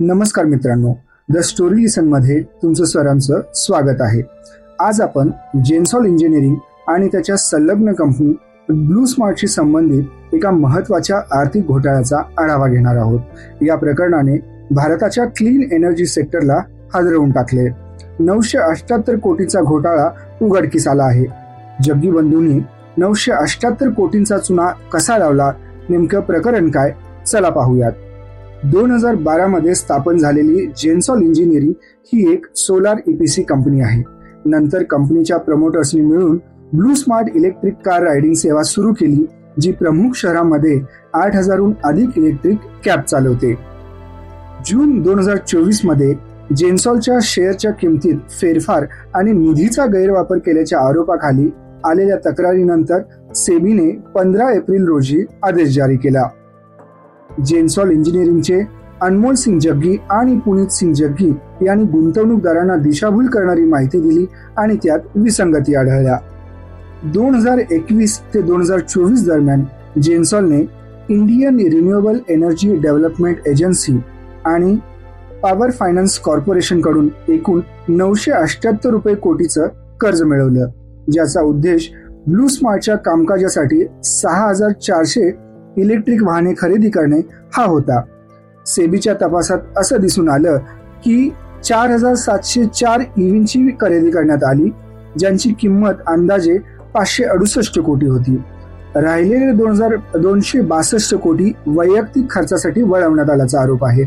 नमस्कार मित्रांनो, the story लिसन मध्ये तुमचं सरांचं स्वागत आहे। आज आपण जेन्सॉल इंजिनिअरिंग आणि त्याच्या संलग्न कंपनी ब्लू स्मार्टशी संबंधित एका महत्त्वाच्या आर्थिक घोटाळ्याचा आढावा घेणार आहोत। या प्रकरणाने भारताच्या क्लीन एनर्जी सेक्टरला हादरवून टाकले। 978 कोटीचा घोटाळा उघडकीस आला आहे। जग्गी बंधूंनी 978 कोटींचा चुना कसा लावला, नेमकं प्रकरण काय, चला पाहूयात। 2012 मध्ये स्थापन झालेली जेन्सॉल इंजिनिअरिंग ही एक सोलार ईपीसी कंपनी आहे। नंतर कंपनीच्या प्रमोटर्सनी मिळून blue smart electric car riding सेवा सुरू केली, जी प्रमुख शहरांमध्ये 8000हून अधिक इलेक्ट्रिक कॅब चालवते। जून 2024 मध्ये जेन्सॉलच्या शेअरच्या किमतीत फेरफार आणि निधीचा गैरवापर केल्याच्या आरोपाखाली आलेल्या तक्रारीनंतर सेबीने 15 एप्रिल रोजी आदेश जारी केला। जेन्सॉल इंजिनिअरिंगचे अनमोल सिंग जग्गी आणि पुनीत सिंग जग्गी यांनी गुंतवणूकदारांना दिशाभूल करणारी माहिती दिली आणि त्यात विसंगती आढळल्या। 2021 ते 2024 दरम्यान जेन्सॉलने Indian renewable energy development agency आणि पॉवर फायनान्स कॉर्पोरेशन कडून एकूण 978 कोटीचं कर्ज मिळवलं, ज्याचा उद्देश ब्लू स्मार्टच्या कामकाजासाठी 6400 इलेक्ट्रिक वाहने खरेदी करणे हा होता। सेबीच्या तपासात असं दिसून आलं की 4704 ईव्हीची खरेदी करण्यात आली, ज्यांची किंमत अंदाजे 568 कोटी होती। राहिलेले 262 कोटी वैयक्तिक खर्चासाठी वळवण्यात आल्याचा आरोप आहे,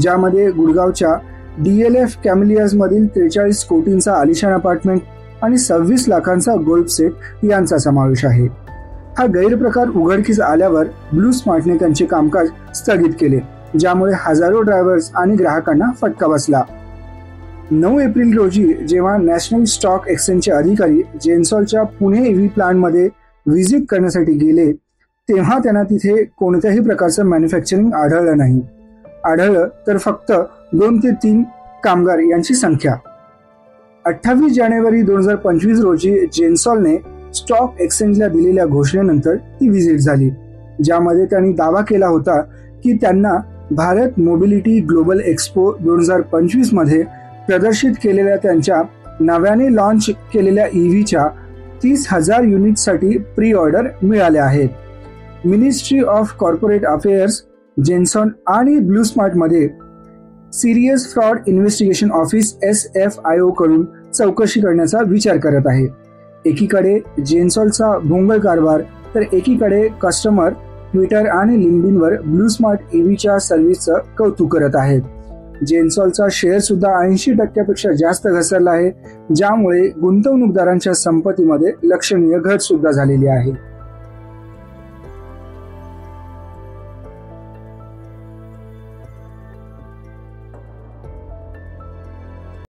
ज्यामध्ये गुडगावच्या DLF कॅमिलियर्स मधील 43 कोटींचा आलिशान अपार्टमेंट आणि 26 लाखांचा गोल्फ सेट यांचा समावेश आहे। हा गैरप्रकार उघडकीस आल्यावर ब्लू स्मार्टने त्यांचे कामकाज स्थगित केले, ज्यामुळे हजारो ड्रायव्हर्स आणि ग्राहकांना फटका बसला। 9 एप्रिल रोजी जेव्हा नॅशनल स्टॉक एक्सचेंजचे अधिकारी जेन्सॉलच्या पुणे ईव्ही प्लांटमध्ये व्हिजिट करण्यासाठी गेले, तेव्हा त्यांना तिथे कोणत्याही प्रकारचं मॅन्युफॅक्चरिंग आढळलं नाही। आढळलं तर फक्त 2 ते 3 कामगार यांची संख्या। 28 जानेवारी 2025 रोजी जेन्सॉलने स्टॉक एक्सचेंजला दिलेल्या घोषणेनंतर ती व्हिजिट झाली, ज्यामध्ये त्यांनी दावा केला होता की त्यांना भारत मोबिलिटी ग्लोबल एक्सपो 2025 मध्ये प्रदर्शित केलेल्या त्यांच्या नव्याने लॉन्च केलेल्या ईव्हीच्या 30,000 युनिटसाठी प्री ऑर्डर मिळाल्या आहेत। मिनिस्ट्री ऑफ कॉर्पोरेट अफेअर्स जेन्सॉल आणि ब्लू स्मार्ट मध्ये serious fraud investigation office SFIO कडून चौकशी करण्याचा विचार करत आहे। एकीकडे जेन्सॉलचा भोंगळ कारभार तर एकीकडे कस्टमर ट्विटर आणि लिंक्डइनवर ब्लू स्मार्ट ईव्हीच्या सर्व्हिसचं कौतुक करत आहेत। जेन्सॉलचा शेअर सुद्धा 80% जास्त घसरला आहे, ज्यामुळे गुंतवणूकदारांच्या संपत्तीमध्ये लक्षणीय घट सुद्धा झालेली आहे।